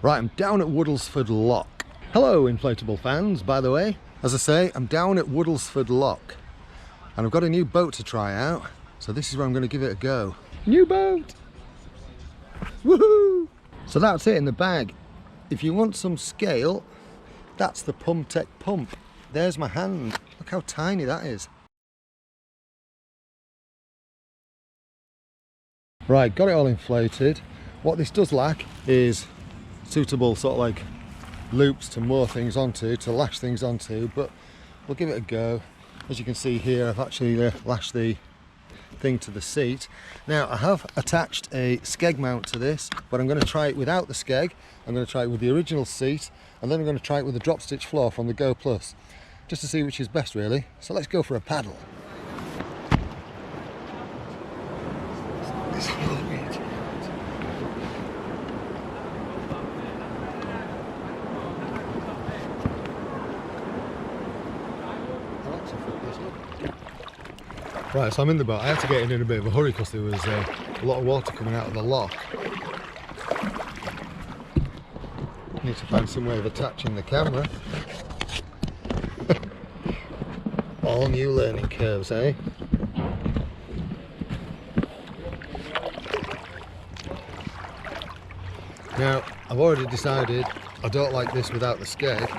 Right, I'm down at Woodlesford Lock. Hello inflatable fans, by the way. As I say, I'm down at Woodlesford Lock and I've got a new boat to try out, so this is where I'm going to give it a go. New boat! Woohoo! So that's it in the bag. If you want some scale, that's the Pumtech pump. There's my hand. Look how tiny that is. Right, got it all inflated. What this does lack is suitable sort of like loops to moor things onto, to lash things onto, but we'll give it a go. As you can see here, I've actually lashed the thing to the seat. Now I have attached a skeg mount to this, but I'm going to try it without the skeg. I'm going to try it with the original seat, and then I'm going to try it with the drop stitch floor from the GoPlus, just to see which is best really. So let's go for a paddle. Right, so I'm in the boat. I had to get in a bit of a hurry because there was a lot of water coming out of the lock. Need to find some way of attaching the camera. All new learning curves, eh? Now, I've already decided I don't like this without the skeg,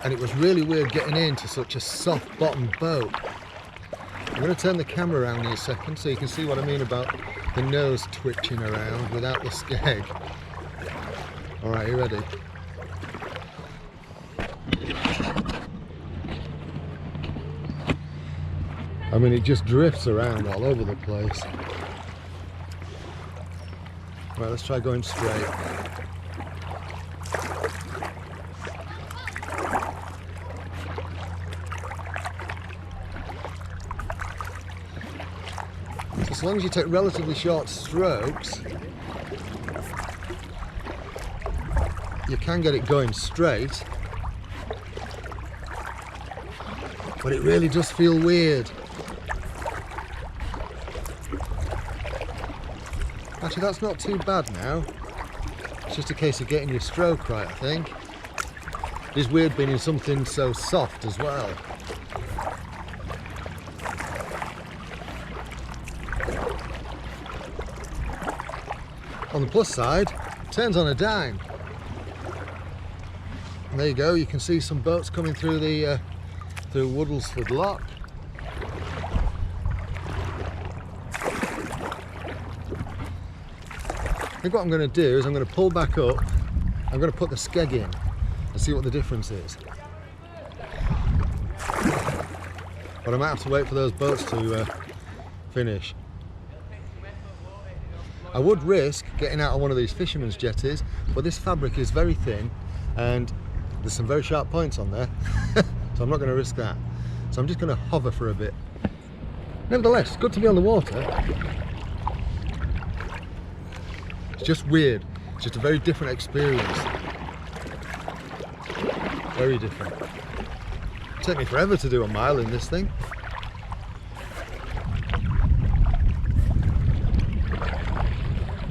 and it was really weird getting into such a soft bottom boat. I'm going to turn the camera around in a second so you can see what I mean about the nose twitching around without the skeg. Alright, you ready? I mean, it just drifts around all over the place. Right, let's try going straight. As long as you take relatively short strokes, you can get it going straight, but it really does feel weird. Actually, that's not too bad now. It's just a case of getting your stroke right, I think. It is weird being in something so soft as well. On the plus side, it turns on a dime. And there you go, you can see some boats coming through the through Woodlesford Lock. I think what I'm going to do is I'm going to pull back up, I'm going to put the skeg in and see what the difference is. But I might have to wait for those boats to finish. I would risk getting out on one of these fishermen's jetties, but this fabric is very thin and there's some very sharp points on there, so I'm not going to risk that. So I'm just going to hover for a bit. Nevertheless, it's good to be on the water. It's just weird. It's just a very different experience. Very different. It'll take me forever to do a mile in this thing.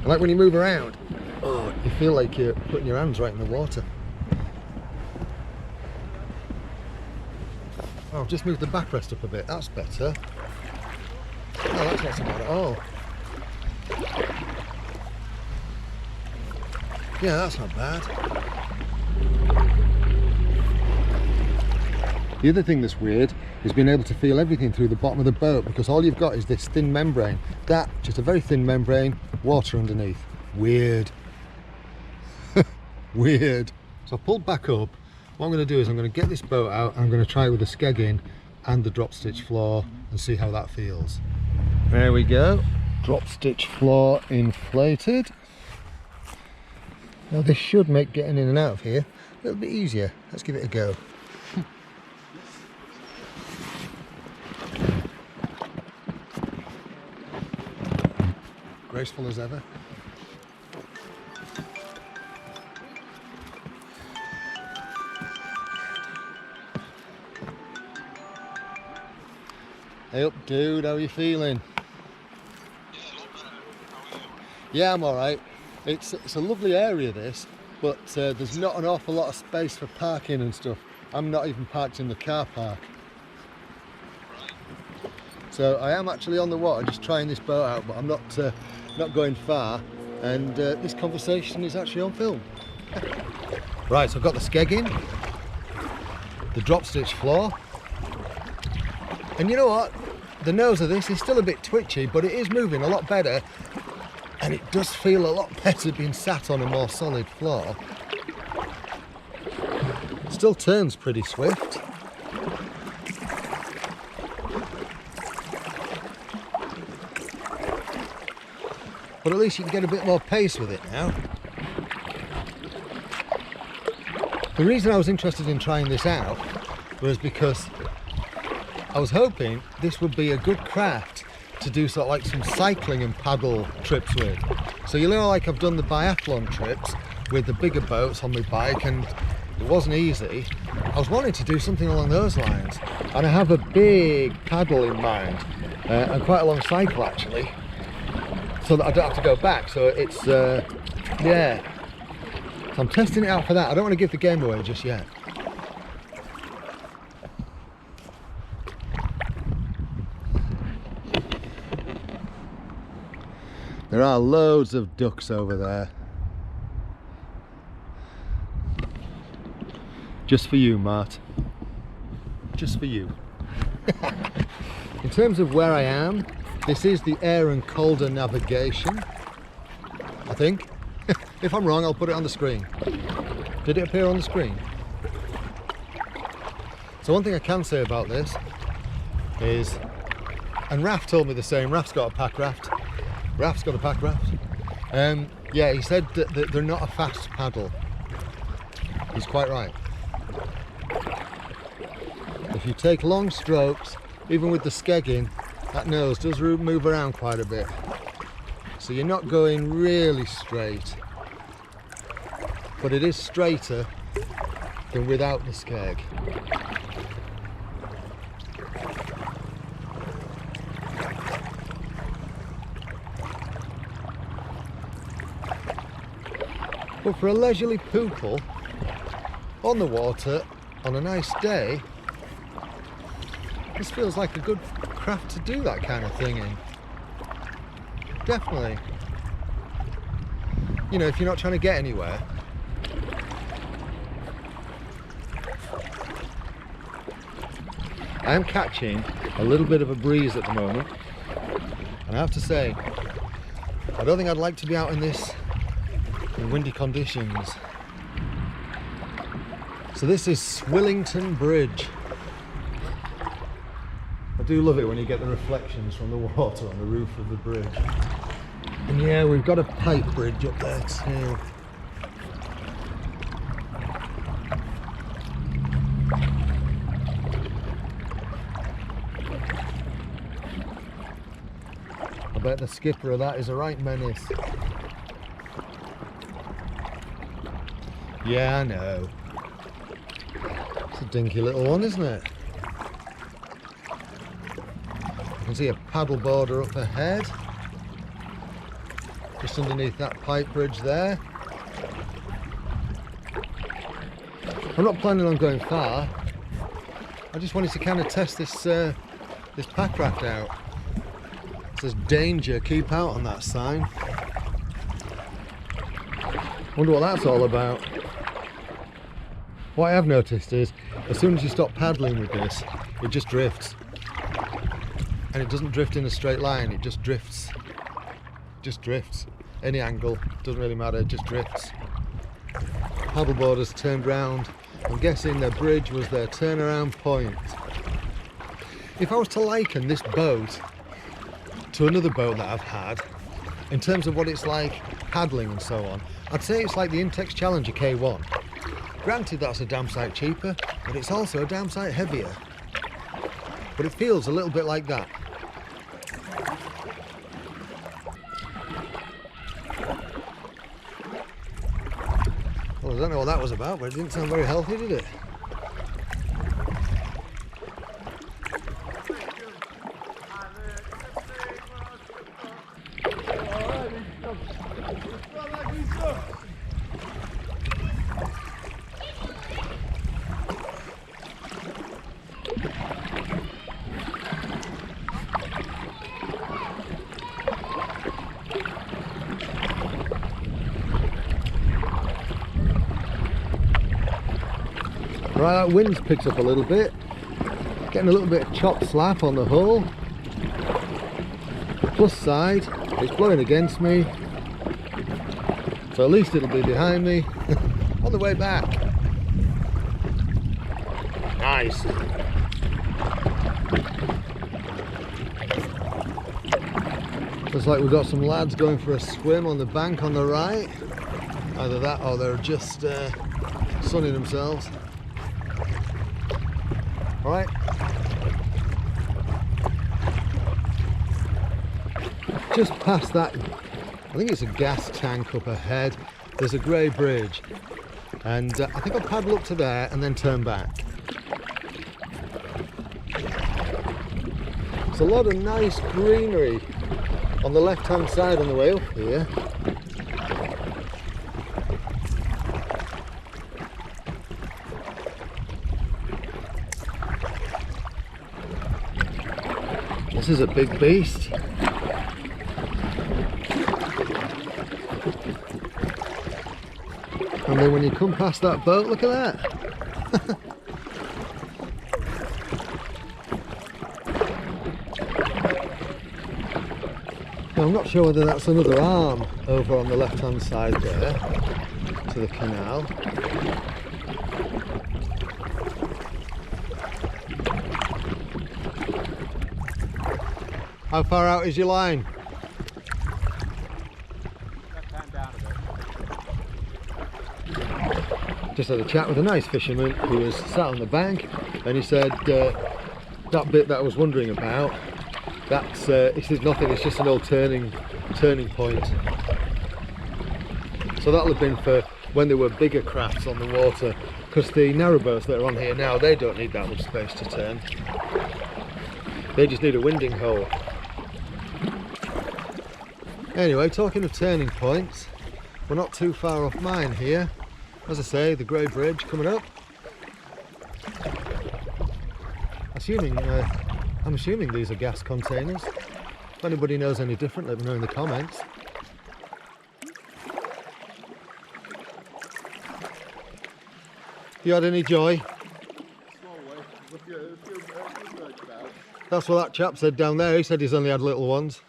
Like when you move around, oh, you feel like you're putting your hands right in the water. Oh, I've just moved the backrest up a bit, that's better. Oh, that's not so bad at all. Yeah, that's not bad. The other thing that's weird is being able to feel everything through the bottom of the boat, because all you've got is this thin membrane. That, just a very thin membrane, water underneath. Weird. Weird. So I've pulled back up. What I'm going to do is I'm going to get this boat out and I'm going to try it with the skeg in and the drop stitch floor and see how that feels. There we go. Drop stitch floor inflated. Now this should make getting in and out of here a little bit easier. Let's give it a go. Graceful as ever. Hey up dude, how are you feeling? Yeah, I'm alright. It's a lovely area this. but there's not an awful lot of space for parking and stuff. I'm not even parked in the car park. So I am actually on the water just trying this boat out, but I'm not going far, and this conversation is actually on film. Right, so I've got the skeg in, the drop stitch floor, and you know what? The nose of this is still a bit twitchy, but it is moving a lot better, and it does feel a lot better being sat on a more solid floor. Still turns pretty swift. But at least you can get a bit more pace with it now. The reason I was interested in trying this out was because I was hoping this would be a good craft to do sort of like some cycling and paddle trips with. So you know, like I've done the biathlon trips with the bigger boats on my bike, and it wasn't easy. I was wanting to do something along those lines, and I have a big paddle in mind, and quite a long cycle actually, so that I don't have to go back. So it's yeah, so I'm testing it out for that. I don't want to give the game away just yet. There are loads of ducks over there. Just for you, Mart. Just for you. In terms of where I am, this is the Aire Calder Navigation, I think. If I'm wrong, I'll put it on the screen. Did it appear on the screen? So one thing I can say about this is, and Raf told me the same, Raf's got a Packraft. Raf's got a Packraft. Yeah, he said that they're not a fast paddle. He's quite right. If you take long strokes, even with the skegging, that nose does move around quite a bit. So you're not going really straight, but it is straighter than without the skeg. But for a leisurely poople on the water on a nice day, this feels like a good craft to do that kind of thing in. Definitely. You know, if you're not trying to get anywhere. I am catching a little bit of a breeze at the moment, and I have to say, I don't think I'd like to be out in this in windy conditions. So this is Swillington Bridge. I do love it when you get the reflections from the water on the roof of the bridge. And yeah, we've got a pipe bridge up there too. I bet the skipper of that is a right menace. Yeah, I know. It's a dinky little one, isn't it? You can see a paddle border up ahead, just underneath that pipe bridge there. I'm not planning on going far. I just wanted to kind of test this this Packraft out. It says danger, keep out on that sign. Wonder what that's all about. What I have noticed is, as soon as you stop paddling with this, it just drifts. And it doesn't drift in a straight line, it just drifts. Just drifts. Any angle, doesn't really matter, it just drifts. Paddleboarders turned round. I'm guessing their bridge was their turnaround point. If I was to liken this boat to another boat that I've had, in terms of what it's like paddling and so on, I'd say it's like the Intex Challenger K1. Granted, that's a damn sight cheaper, but it's also a damn sight heavier. But it feels a little bit like that. Well, I don't know what that was about, but it didn't sound very healthy, did it? Right, that wind's picked up a little bit. Getting a little bit of chop slap on the hull. The plus side, it's blowing against me. So at least it'll be behind me on the way back. Nice. Looks like we've got some lads going for a swim on the bank on the right. Either that or they're just sunning themselves. Alright. Just past that, I think it's a gas tank up ahead. There's a grey bridge. And I think I'll paddle up to there and then turn back. There's a lot of nice greenery on the left hand side on the way up here. This is a big beast. And then when you come past that boat, look at that. Now, I'm not sure whether that's another arm over on the left hand side there to the canal. How far out is your line? Just had a chat with a nice fisherman who was sat on the bank, and he said that bit that I was wondering about, that's he said nothing, it's just an old turning point. So that'll have been for when there were bigger crafts on the water, because the narrowboats that are on here now, they don't need that much space to turn. They just need a winding hole. Anyway, talking of turning points, we're not too far off mine here. As I say, the grey bridge coming up. I'm assuming these are gas containers. If anybody knows any different, let me know in the comments. You had any joy? That's what that chap said down there. He said he's only had little ones.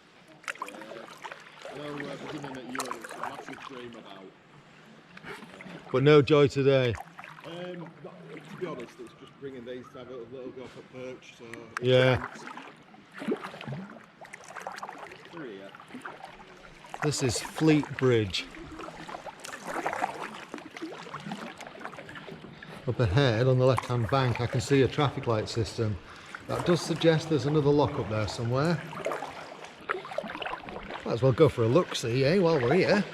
But no joy today. To be honest, it's just bringing these to have a little go for perch. So yeah. This is Fleet Bridge. Up ahead on the left hand bank I can see a traffic light system. That does suggest there's another lock up there somewhere. Might as well go for a look-see, eh, while we're here.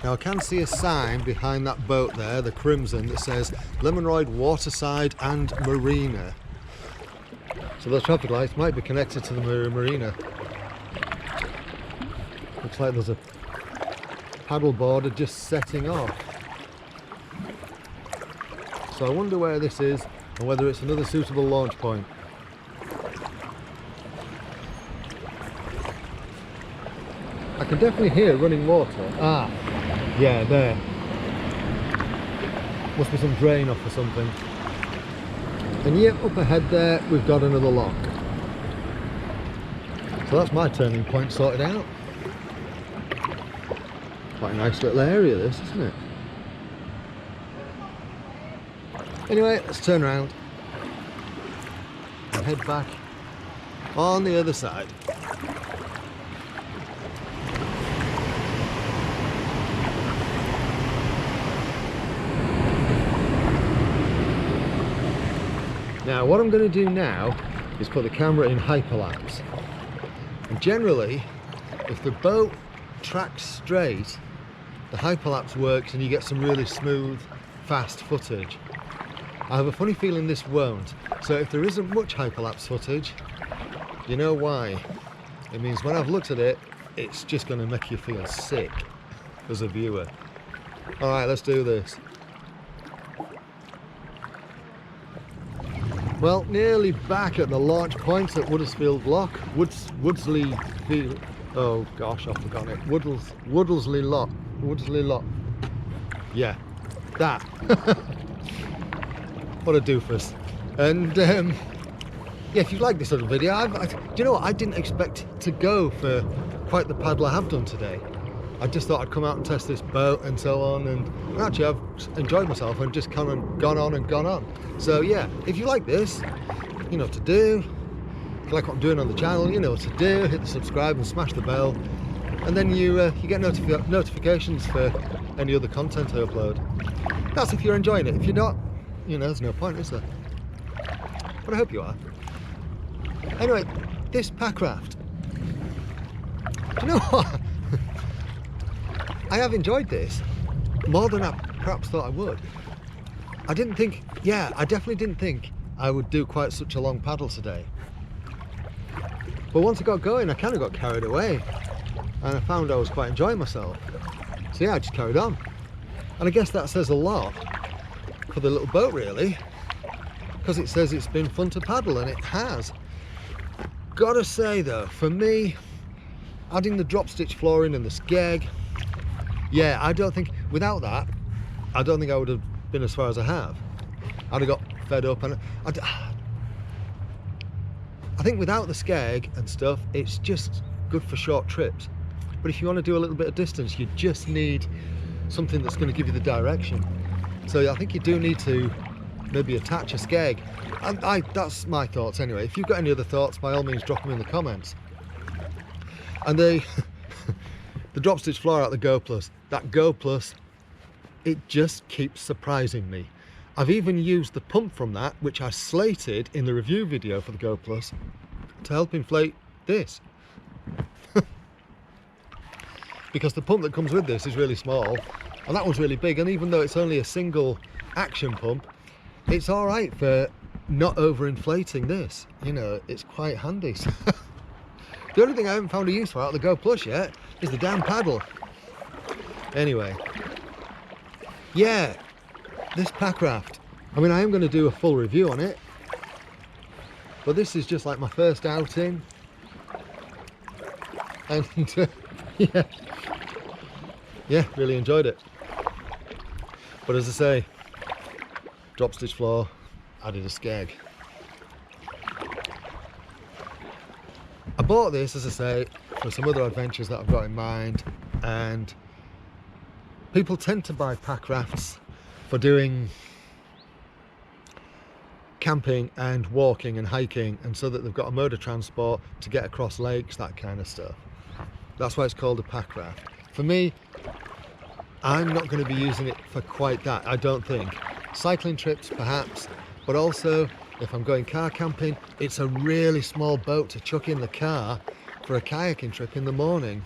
Now I can see a sign behind that boat there, the Crimson, that says Lemonroyd Waterside and Marina. So those traffic lights might be connected to the marina. Looks like there's a paddle boarder just setting off. So I wonder where this is and whether it's another suitable launch point. I can definitely hear running water. Ah, yeah, there. Must be some drain off or something. And yep, up ahead there, we've got another lock. So that's my turning point sorted out. Quite a nice little area this, isn't it? Anyway, let's turn around and head back on the other side. Now what I'm going to do now is put the camera in hyperlapse, and generally if the boat tracks straight, the hyperlapse works and you get some really smooth, fast footage. I have a funny feeling this won't, so if there isn't much hyperlapse footage, you know why. It means when I've looked at it, it's just going to make you feel sick as a viewer. Alright, let's do this. Well, nearly back at the launch point at Woodlesford Lock, Oh gosh, I've forgotten it. Woodlesford Lock. Woodlesford Lock. Yeah, that. What a doofus. And yeah, if you like this little video, do you know what? I didn't expect to go for quite the paddle I have done today. I just thought I'd come out and test this boat and so on, and actually I've enjoyed myself and just kind of gone on. So yeah, if you like this, you know what to do. If you like what I'm doing on the channel, you know what to do. Hit the subscribe and smash the bell, and then you get notifications for any other content I upload. That's if you're enjoying it. If you're not, you know, there's no point, is there? But I hope you are. Anyway, this Packraft. Do you know what? I have enjoyed this more than I perhaps thought I would. I definitely didn't think I would do quite such a long paddle today. But once I got going, I kind of got carried away, and I found I was quite enjoying myself. So yeah, I just carried on. And I guess that says a lot for the little boat, really, because it says it's been fun to paddle, and it has. Gotta say though, for me, adding the drop stitch flooring and the skeg, yeah, I don't think, without that, I don't think I would have been as far as I have. I'd have got fed up, and I think without the skeg and stuff, it's just good for short trips. But if you want to do a little bit of distance, you just need something that's going to give you the direction. So I think you do need to maybe attach a skeg. That's my thoughts anyway. If you've got any other thoughts, by all means drop them in the comments. And the drop stitch floor out the GoPlus, that GoPlus, it just keeps surprising me. I've even used the pump from that, which I slated in the review video for the GoPlus, to help inflate this. Because the pump that comes with this is really small, and that one's really big, and even though it's only a single action pump, it's all right for not overinflating this. You know, it's quite handy. The only thing I haven't found a use for out of the GoPlus yet is the damn paddle. Anyway, yeah, this Packraft. I mean, I am going to do a full review on it, but this is just like my first outing, and yeah, really enjoyed it. But as I say, drop stitch floor, added a skeg. I bought this, as I say, for some other adventures that I've got in mind, and people tend to buy Packrafts for doing camping and walking and hiking, and so that they've got a mode of transport to get across lakes, that kind of stuff. That's why it's called a Packraft. For me, I'm not going to be using it for quite that, I don't think. Cycling trips perhaps, but also if I'm going car camping, it's a really small boat to chuck in the car for a kayaking trip in the morning.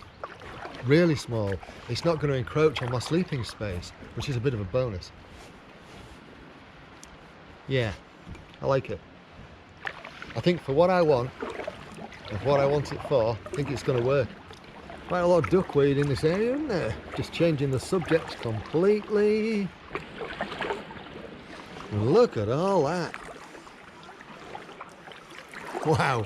Really small. It's not going to encroach on my sleeping space, which is a bit of a bonus. Yeah, I like it. I think for what I want, and what I want it for, I think it's going to work. Quite a lot of duckweed in this area, isn't there? Just changing the subject completely. Look at all that. Wow.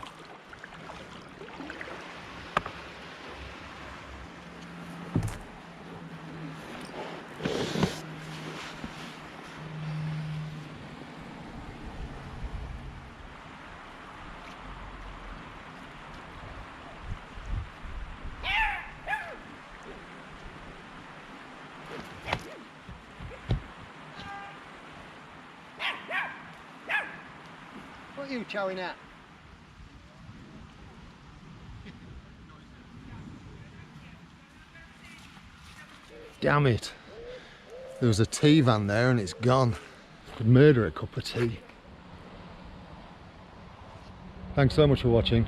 What are you chowing at? Damn it. There was a tea van there and it's gone. Could murder a cup of tea. Thanks so much for watching.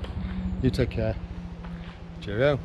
You take care. Cheerio.